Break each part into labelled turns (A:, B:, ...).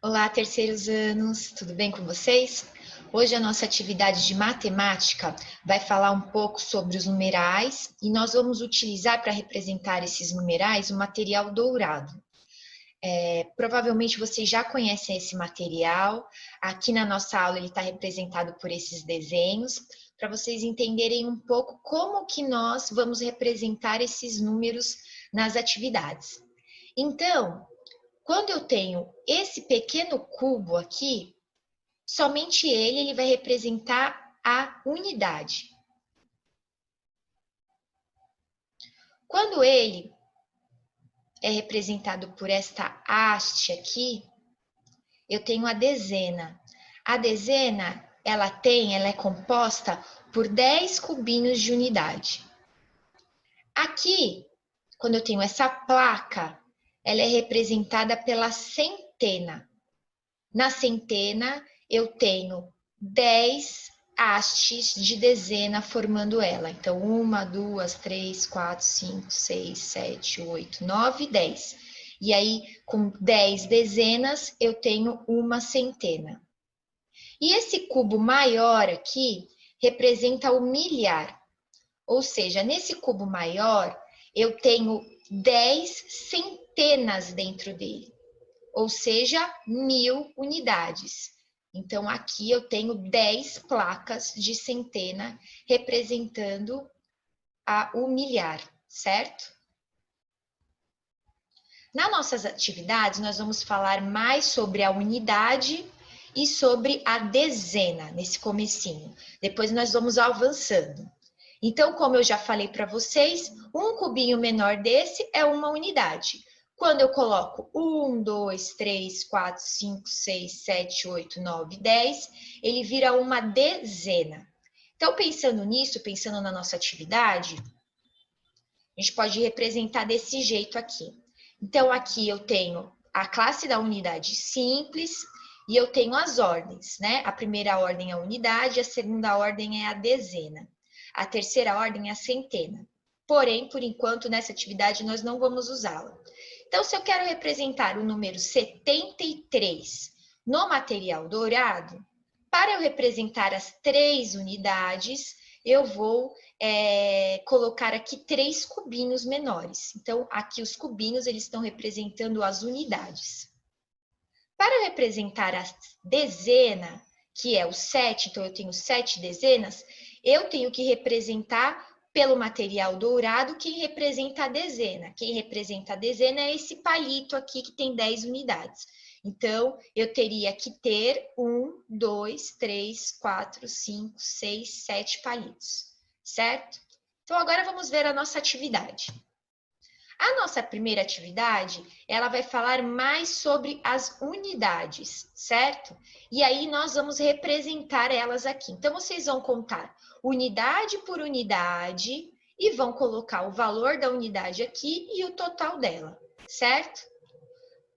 A: Olá, terceiros anos, tudo bem com vocês? Hoje a nossa atividade de matemática vai falar um pouco sobre os numerais e nós vamos utilizar para representar esses numerais o material dourado. Provavelmente vocês já conhecem esse material, aqui na nossa aula ele está representado por esses desenhos, para vocês entenderem um pouco como que nós vamos representar esses números nas atividades. Então, quando eu tenho esse pequeno cubo aqui, somente ele vai representar a unidade. Quando ele é representado por esta haste aqui, eu tenho a dezena. A dezena, ela é composta por 10 cubinhos de unidade. Aqui, quando eu tenho essa placa, ela é representada pela centena. Na centena, eu tenho 10 hastes de dezena formando ela. Então, 1, 2, 3, 4, 5, 6, 7, 8, 9, 10. E aí, com 10 dezenas, eu tenho uma centena. E esse cubo maior aqui representa o milhar. Ou seja, nesse cubo maior, eu tenho 10 centenas dentro dele. Ou seja, 1000 unidades. Então, aqui eu tenho 10 placas de centena representando o milhar, certo? Nas nossas atividades, nós vamos falar mais sobre a unidade e sobre a dezena, nesse comecinho. Depois nós vamos avançando. Então, como eu já falei para vocês, um cubinho menor desse é uma unidade. Quando eu coloco 1, 2, 3, 4, 5, 6, 7, 8, 9, 10, ele vira uma dezena. Então, pensando nisso, pensando na nossa atividade, a gente pode representar desse jeito aqui. Então, aqui eu tenho a classe da unidade simples e eu tenho as ordens, né? A primeira ordem é a unidade, a segunda ordem é a dezena. A terceira ordem é a centena. Porém, por enquanto, nessa atividade, nós não vamos usá-la. Então, se eu quero representar o número 73 no material dourado, para eu representar as 3 unidades, eu vou colocar aqui 3 cubinhos menores. Então, aqui os cubinhos, eles estão representando as unidades. Para eu representar a dezena, que é o 7, então eu tenho 7 dezenas, eu tenho que representar pelo material dourado quem representa a dezena. Quem representa a dezena é esse palito aqui que tem 10 unidades. Então, eu teria que ter 1, 2, 3, 4, 5, 6, 7 palitos, certo? Então, agora vamos ver a nossa atividade. A nossa primeira atividade, ela vai falar mais sobre as unidades, certo? E aí nós vamos representar elas aqui. Então, vocês vão contar unidade por unidade e vão colocar o valor da unidade aqui e o total dela, certo?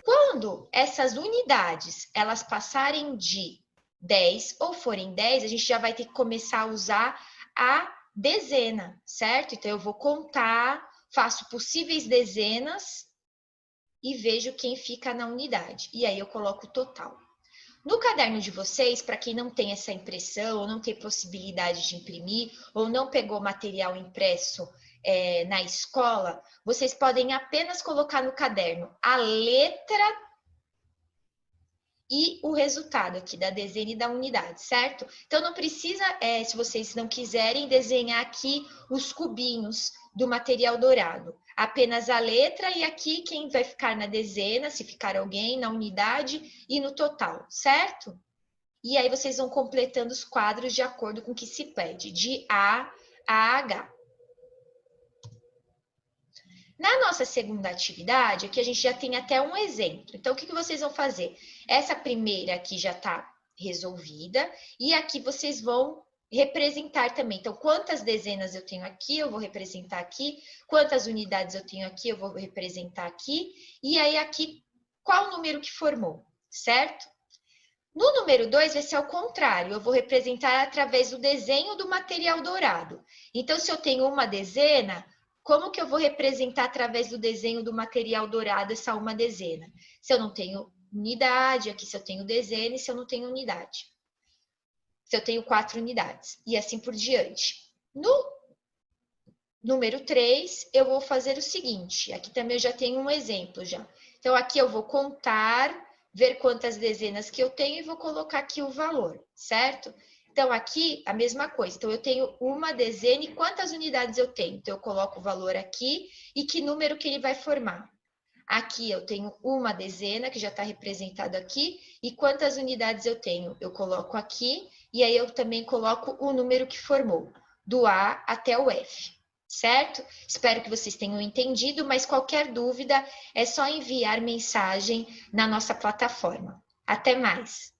A: Quando essas unidades, elas passarem de 10 ou forem 10, a gente já vai ter que começar a usar a dezena, certo? Então, eu vou contar, faço possíveis dezenas e vejo quem fica na unidade. E aí eu coloco o total. No caderno de vocês, para quem não tem essa impressão, ou não tem possibilidade de imprimir, ou não pegou material impresso na escola, vocês podem apenas colocar no caderno a letra e o resultado aqui da dezena e da unidade, certo? Então, não precisa, se vocês não quiserem, desenhar aqui os cubinhos do material dourado. Apenas a letra e aqui quem vai ficar na dezena, se ficar alguém, na unidade e no total, certo? E aí vocês vão completando os quadros de acordo com o que se pede, de A a H. Na nossa segunda atividade, aqui a gente já tem até um exemplo. Então, o que vocês vão fazer? Essa primeira aqui já está resolvida e aqui vocês vão representar também. Então, quantas dezenas eu tenho aqui, eu vou representar aqui. Quantas unidades eu tenho aqui, eu vou representar aqui. E aí, aqui, qual o número que formou, certo? No número 2 vai ser ao contrário, eu vou representar através do desenho do material dourado. Então, se eu tenho uma dezena, como que eu vou representar através do desenho do material dourado essa uma dezena? Se eu não tenho unidade, aqui se eu tenho dezena e se eu não tenho unidade. Se eu tenho 4 unidades, e assim por diante. No número 3, eu vou fazer o seguinte, aqui também eu já tenho um exemplo já. Então, aqui eu vou contar, ver quantas dezenas que eu tenho e vou colocar aqui o valor, certo? Então, aqui, a mesma coisa. Então, eu tenho uma dezena e quantas unidades eu tenho? Então, eu coloco o valor aqui e que número que ele vai formar. Aqui eu tenho uma dezena, que já está representado aqui, e quantas unidades eu tenho? Eu coloco aqui, e aí eu também coloco o número que formou, do A até o F, certo? Espero que vocês tenham entendido, mas qualquer dúvida é só enviar mensagem na nossa plataforma. Até mais!